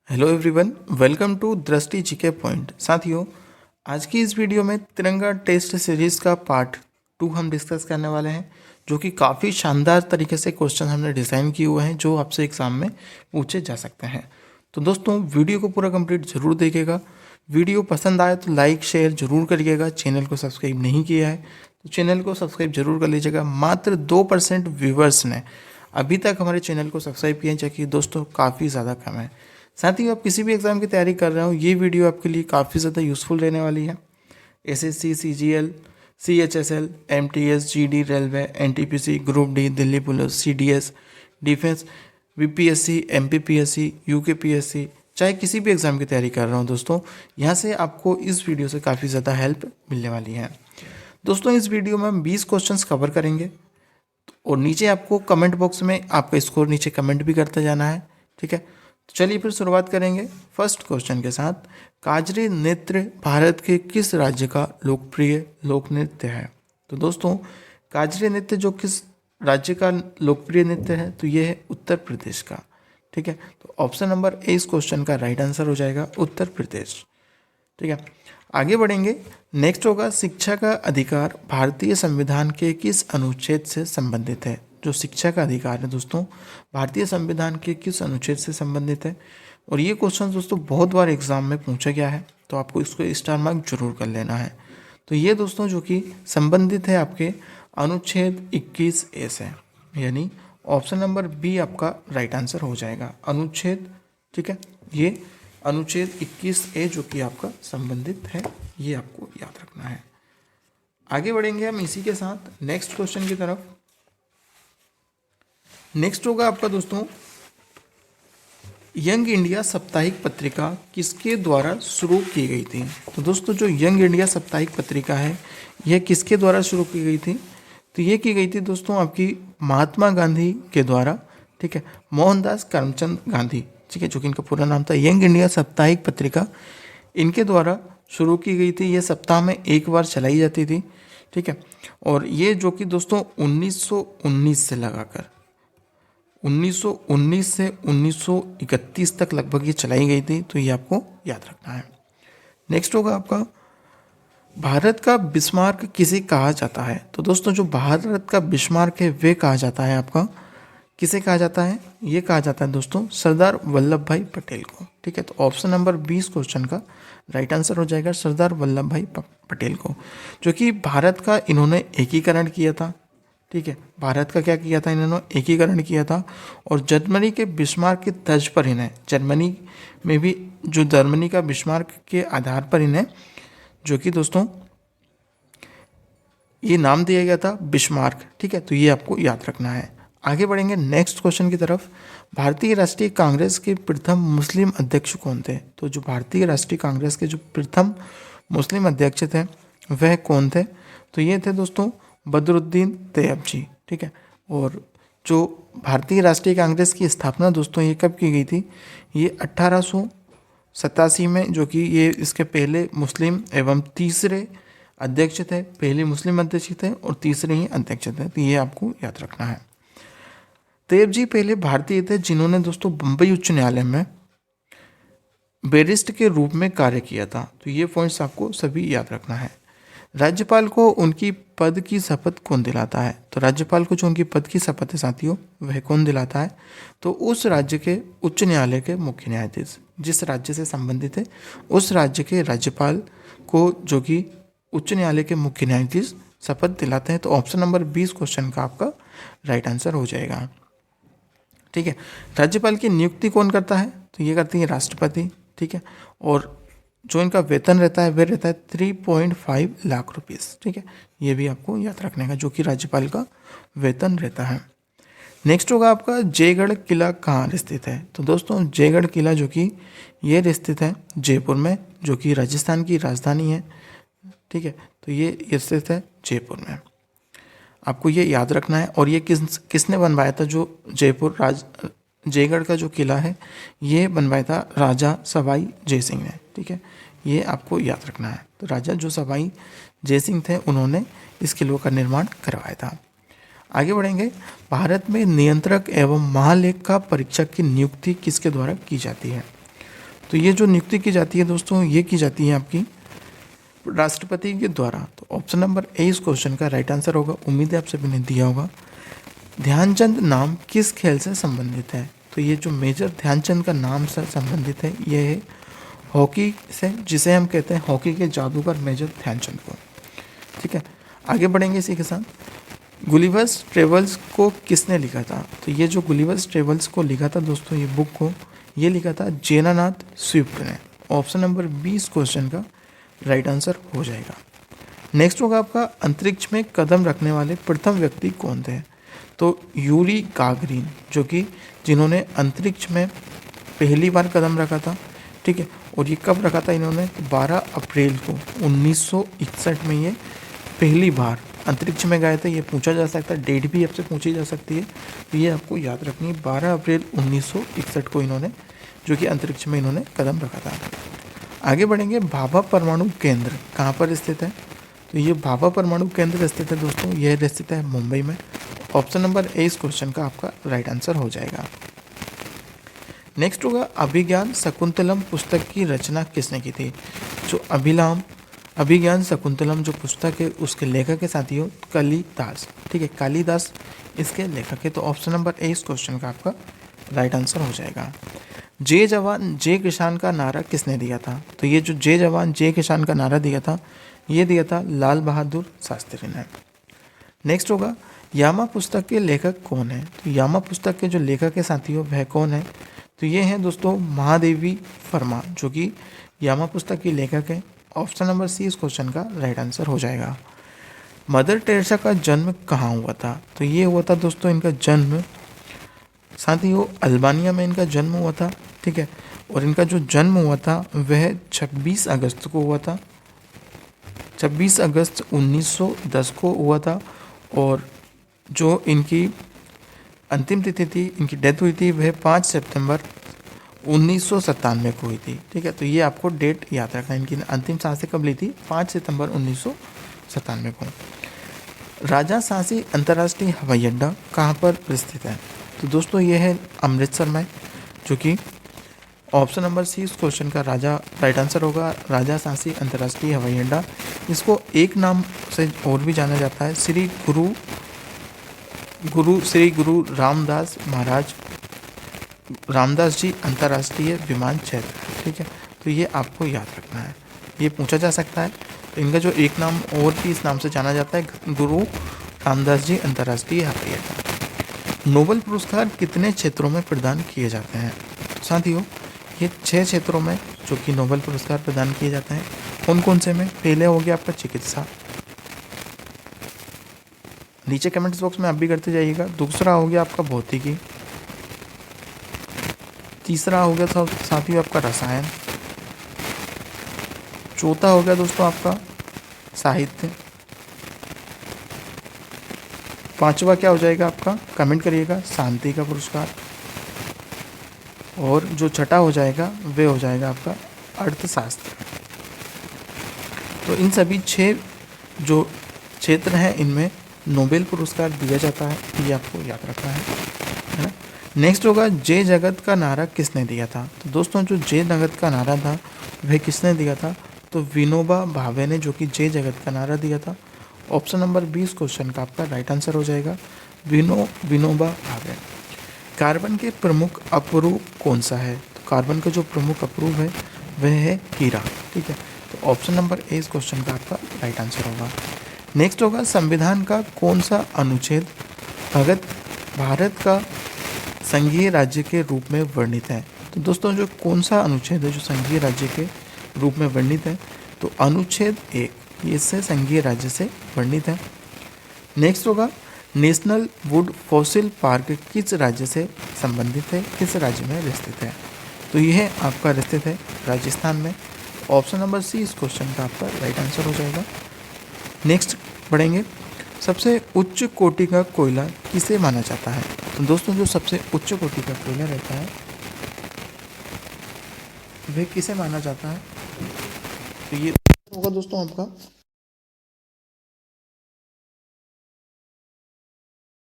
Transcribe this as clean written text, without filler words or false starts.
Hello everyone, welcome to दृष्टि GK point. साथियों, आज की इस वीडियो में तिरंगा टेस्ट सीरीज़ का पार्ट 2 हम डिस्कस करने वाले हैं, जो कि काफ़ी शानदार तरीके से क्वेश्चन हमने डिज़ाइन किए हुए हैं जो आपसे एग्ज़ाम में पूछे जा सकते हैं। तो दोस्तों, वीडियो को पूरा कंप्लीट ज़रूर देखिएगा। वीडियो पसंद आए तो लाइक शेयर ज़रूर करिएगा। चैनल को सब्सक्राइब नहीं किया है तो चैनल को सब्सक्राइब जरूर कर लीजिएगा। मात्र 2% व्यूवर्स ने अभी तक हमारे चैनल को सब्सक्राइब किया है, जबकि दोस्तों काफ़ी ज़्यादा कम है। साथ ही आप किसी भी एग्ज़ाम की तैयारी कर रहे हो, ये वीडियो आपके लिए काफ़ी ज़्यादा यूज़फुल रहने वाली है। SSC, CGL, CHSL, MTS, GD, railway, NTPC, group D, Delhi police, CDS, defence, BPSC, MPPSC, UKPSC, चाहे किसी भी एग्ज़ाम की तैयारी कर रहा हूँ दोस्तों, यहाँ से आपको इस वीडियो से काफ़ी ज़्यादा हेल्प मिलने वाली है। दोस्तों, इस वीडियो में हम 20 क्वेश्चंस कवर करेंगे और नीचे आपको कमेंट बॉक्स में आपका स्कोर नीचे कमेंट भी करते जाना है। ठीक है, तो चलिए फिर शुरुआत करेंगे फर्स्ट क्वेश्चन के साथ। काजरी नृत्य भारत के किस राज्य का लोकप्रिय लोक नृत्य है? तो दोस्तों, काजरी नृत्य जो किस राज्य का लोकप्रिय नृत्य है, तो ये है उत्तर प्रदेश का। ठीक है, तो ऑप्शन नंबर ए इस क्वेश्चन का राइट आंसर हो जाएगा, उत्तर प्रदेश। ठीक है, आगे बढ़ेंगे। नेक्स्ट होगा, शिक्षा का अधिकार भारतीय संविधान के किस अनुच्छेद से संबंधित है? जो शिक्षा का अधिकार है दोस्तों, भारतीय संविधान के किस अनुच्छेद से संबंधित है? और ये क्वेश्चन दोस्तों बहुत बार एग्जाम में पूछा गया है, तो आपको इसको स्टार मार्क जरूर कर लेना है। तो ये दोस्तों जो कि संबंधित है आपके अनुच्छेद 21A से, यानी ऑप्शन नंबर बी आपका राइट आंसर हो जाएगा, अनुच्छेद। ठीक है, ये अनुच्छेद 21A जो कि आपका संबंधित है, ये आपको याद रखना है। आगे बढ़ेंगे हम इसी के साथ नेक्स्ट क्वेश्चन की तरफ। नेक्स्ट होगा आपका दोस्तों, यंग इंडिया साप्ताहिक पत्रिका किसके द्वारा शुरू की गई थी? तो दोस्तों, जो यंग इंडिया साप्ताहिक पत्रिका है, यह किसके द्वारा शुरू की गई थी? तो ये की गई थी दोस्तों आपकी महात्मा गांधी के द्वारा। ठीक है, मोहनदास करमचंद गांधी, ठीक है, जो कि इनका पूरा नाम था। यंग इंडिया साप्ताहिक पत्रिका इनके द्वारा शुरू की गई थी। ये सप्ताह में एक बार चलाई जाती थी। ठीक है, और ये जो कि दोस्तों 1919 से लगाकर 1919 से 1931 तक लगभग ये चलाई गई थी, तो ये आपको याद रखना है। नेक्स्ट होगा आपका, भारत का बिस्मार्क किसे कहा जाता है? तो दोस्तों, जो भारत का बिस्मार्क है वे कहा जाता है आपका, किसे कहा जाता है? ये कहा जाता है दोस्तों सरदार वल्लभ भाई पटेल को। ठीक है, तो ऑप्शन नंबर 20 क्वेश्चन का राइट आंसर हो जाएगा, सरदार वल्लभ भाई पटेल को, जो कि भारत का इन्होंने एकीकरण किया था। ठीक है, भारत का क्या किया था? इन्होंने एकीकरण किया था। और जर्मनी के बिस्मार्क की तर्ज पर इन्हें, जर्मनी में भी जो जर्मनी का बिस्मार्क के आधार पर इन्हें जो कि दोस्तों ये नाम दिया गया था बिस्मार्क। ठीक है, तो ये आपको याद रखना है। आगे बढ़ेंगे नेक्स्ट क्वेश्चन की तरफ। भारतीय राष्ट्रीय कांग्रेस के प्रथम मुस्लिम अध्यक्ष कौन थे? तो जो भारतीय राष्ट्रीय कांग्रेस के जो प्रथम मुस्लिम अध्यक्ष थे वह कौन थे? तो ये थे दोस्तों बदरुद्दीन तैयब। ठीक है, और जो भारतीय राष्ट्रीय कांग्रेस की स्थापना दोस्तों ये कब की गई थी? ये 1887 में, जो कि ये इसके पहले मुस्लिम एवं तीसरे अध्यक्ष थे। पहले मुस्लिम अध्यक्ष थे और तीसरे ही अध्यक्ष थे, तो ये आपको याद रखना है। तैयब जी पहले भारतीय थे जिन्होंने दोस्तों बम्बई उच्च न्यायालय में बैरिस्टर के रूप में कार्य किया था, तो ये पॉइंट्स आपको सभी याद रखना है। राज्यपाल को उनकी पद की शपथ कौन दिलाता है? तो राज्यपाल को जो उनकी पद की शपथ है साथियों, वह कौन दिलाता है? तो उस राज्य के उच्च न्यायालय के मुख्य न्यायाधीश, जिस राज्य से संबंधित है उस राज्य के राज्यपाल को जो कि उच्च न्यायालय के मुख्य न्यायाधीश शपथ दिलाते हैं। तो ऑप्शन नंबर 20 क्वेश्चन का आपका राइट आंसर हो जाएगा। ठीक है, राज्यपाल की नियुक्ति कौन करता है? तो ये करती है राष्ट्रपति। ठीक है, और जो इनका वेतन रहता है वह रहता है 3.5 लाख रुपीस। ठीक है, ये भी आपको याद रखने का, जो कि राज्यपाल का वेतन रहता है। नेक्स्ट होगा आपका, जयगढ़ किला कहाँ स्थित है? तो दोस्तों, जयगढ़ किला जो कि ये स्थित है जयपुर में, जो कि राजस्थान की राजधानी है। ठीक है, तो ये स्थित है जयपुर में, आपको ये याद रखना है। और ये किसने बनवाया था? जो जयगढ़ का जो किला है ये बनवाया था राजा सवाई जय सिंह ने। ठीक है, ये आपको याद रखना है। तो राजा जो सवाई जय सिंह थे उन्होंने इस किले का निर्माण करवाया था। आगे बढ़ेंगे। भारत में नियंत्रक एवं महालेखा परीक्षक की नियुक्ति किसके द्वारा की जाती है? तो ये जो नियुक्ति की जाती है दोस्तों, ये की जाती है आपकी राष्ट्रपति के द्वारा। तो ऑप्शन नंबर ए इस क्वेश्चन का राइट आंसर होगा। उम्मीद है आप सभी ने दिया होगा। ध्यानचंद नाम किस खेल से संबंधित है? तो ये जो मेजर ध्यानचंद का नाम से संबंधित है, ये है हॉकी से, जिसे हम कहते हैं हॉकी के जादूगर मेजर ध्यानचंद को। ठीक है, आगे बढ़ेंगे इसी के साथ। गुलिवर्स ट्रेवल्स को किसने लिखा था? तो ये जो गुलिवर्स ट्रेवल्स को लिखा था दोस्तों, ये बुक को ये लिखा था जेनानाथ स्विफ्ट ने। ऑप्शन नंबर 20 क्वेश्चन का राइट आंसर हो जाएगा। नेक्स्ट होगा आपका, अंतरिक्ष में कदम रखने वाले प्रथम व्यक्ति कौन थे? तो यूरी गागरिन, जो कि जिन्होंने अंतरिक्ष में पहली बार कदम रखा था। ठीक है, और ये कब रखा था इन्होंने? तो 12 अप्रैल को 1961 में ये पहली बार अंतरिक्ष में गए थे। ये पूछा जा सकता है, डेट भी आपसे पूछी जा सकती है, तो ये आपको याद रखनी है। 12 अप्रैल 1961 को इन्होंने जो कि अंतरिक्ष में इन्होंने कदम रखा था। आगे बढ़ेंगे, भाभा परमाणु केंद्र कहाँ पर स्थित है? तो ये भाभा परमाणु केंद्र स्थित है दोस्तों, यह स्थित है मुंबई में। ऑप्शन नंबर ए इस क्वेश्चन का आपका राइट आंसर हो जाएगा। नेक्स्ट होगा, अभिज्ञान शकुंतलम पुस्तक की रचना किसने की थी? जो अभिज्ञान शकुंतलम जो पुस्तक है, उसके लेखक के साथियों कालिदास। ठीक है, कालिदास इसके लेखक है। तो ऑप्शन नंबर ए इस क्वेश्चन का आपका राइट आंसर हो जाएगा। जय जवान जय किसान का नारा किसने दिया था? तो ये जो जय जवान जय किसान का नारा दिया था, ये दिया था लाल बहादुर शास्त्री ने। नेक्स्ट होगा, यामा पुस्तक के लेखक कौन है? तो यामा पुस्तक के जो लेखक है साथियों, वह कौन है? तो ये हैं दोस्तों महादेवी वर्मा, जो कि यामा पुस्तक की लेखक है। ऑप्शन नंबर सी इस क्वेश्चन का राइट आंसर हो जाएगा। मदर टेरेसा का जन्म कहाँ हुआ था? तो ये हुआ था दोस्तों इनका जन्म साथियों अल्बानिया में इनका जन्म हुआ था। ठीक है, और इनका जो जन्म हुआ था वह 26 अगस्त को हुआ था। 26 अगस्त 1910 को हुआ था। और जो इनकी अंतिम तिथि थी, इनकी डेथ हुई थी, वह 5 सितंबर 1997 को हुई थी। ठीक है, तो ये आपको डेट याद रखना है। इनकी अंतिम सांसें कब ली थी? 5 सितंबर 1997 को। राजा सांसी अंतर्राष्ट्रीय हवाई अड्डा कहाँ पर स्थित है? तो दोस्तों ये है अमृतसर में, जो कि ऑप्शन नंबर सी इस क्वेश्चन का राइट आंसर होगा। राजा सांसी अंतर्राष्ट्रीय हवाई अड्डा, इसको एक नाम से और भी जाना जाता है, श्री गुरु रामदास महाराज रामदास जी अंतर्राष्ट्रीय विमान क्षेत्र। ठीक है, तो ये आपको याद रखना है, ये पूछा जा सकता है। तो इनका जो एक नाम और भी इस नाम से जाना जाता है, गुरु रामदास जी अंतर्राष्ट्रीय हवाई अड्डा। नोबेल पुरस्कार कितने क्षेत्रों में प्रदान किए जाते हैं? तो साथियों ये 6 क्षेत्रों में जो कि नोबेल पुरस्कार प्रदान किए जाते हैं। कौन कौन से में? पहले हो गया आपका चिकित्सा, नीचे कमेंट्स बॉक्स में आप भी करते जाइएगा। दूसरा हो गया आपका भौतिकी, तीसरा हो गया साथियों आपका रसायन, चौथा हो गया दोस्तों आपका साहित्य, पांचवा क्या हो जाएगा आपका? कमेंट करिएगा, शांति का पुरस्कार। और जो छठा हो जाएगा वे हो जाएगा आपका अर्थशास्त्र। तो इन सभी 6 जो क्षेत्र हैं इनमें नोबेल पुरस्कार दिया जाता है, ये आपको याद रखना है ना। नेक्स्ट होगा, जय जगत का नारा किसने दिया था? तो दोस्तों जो जय जगत का नारा था वह किसने दिया था? तो विनोबा भावे ने, जो कि जय जगत का नारा दिया था। ऑप्शन नंबर 20 क्वेश्चन का आपका राइट आंसर हो जाएगा, विनोबा भावे। कार्बन के प्रमुख अपरूप कौन सा है? तो कार्बन का जो प्रमुख अपरूप है वह है हीरा। ठीक है, तो ऑप्शन नंबर ए इस क्वेश्चन का आपका राइट आंसर होगा। नेक्स्ट होगा, संविधान का कौन सा अनुच्छेद भारत का संघीय राज्य के रूप में वर्णित है? तो दोस्तों जो कौन सा अनुच्छेद है जो संघीय राज्य के रूप में वर्णित है? तो अनुच्छेद 1, ये इससे संघीय राज्य से वर्णित है। नेक्स्ट होगा, नेशनल वुड फॉसिल पार्क किस राज्य से संबंधित है, किस राज्य में स्थित है? तो यह आपका स्थित है राजस्थान में। ऑप्शन नंबर सी इस क्वेश्चन का आपका राइट आंसर हो जाएगा। नेक्स्ट बढ़ेंगे, सबसे उच्च कोटि का कोयला किसे माना जाता है? तो दोस्तों जो सबसे उच्च कोटि का कोयला रहता है वह किसे माना जाता है? तो ये होगा दोस्तों आपका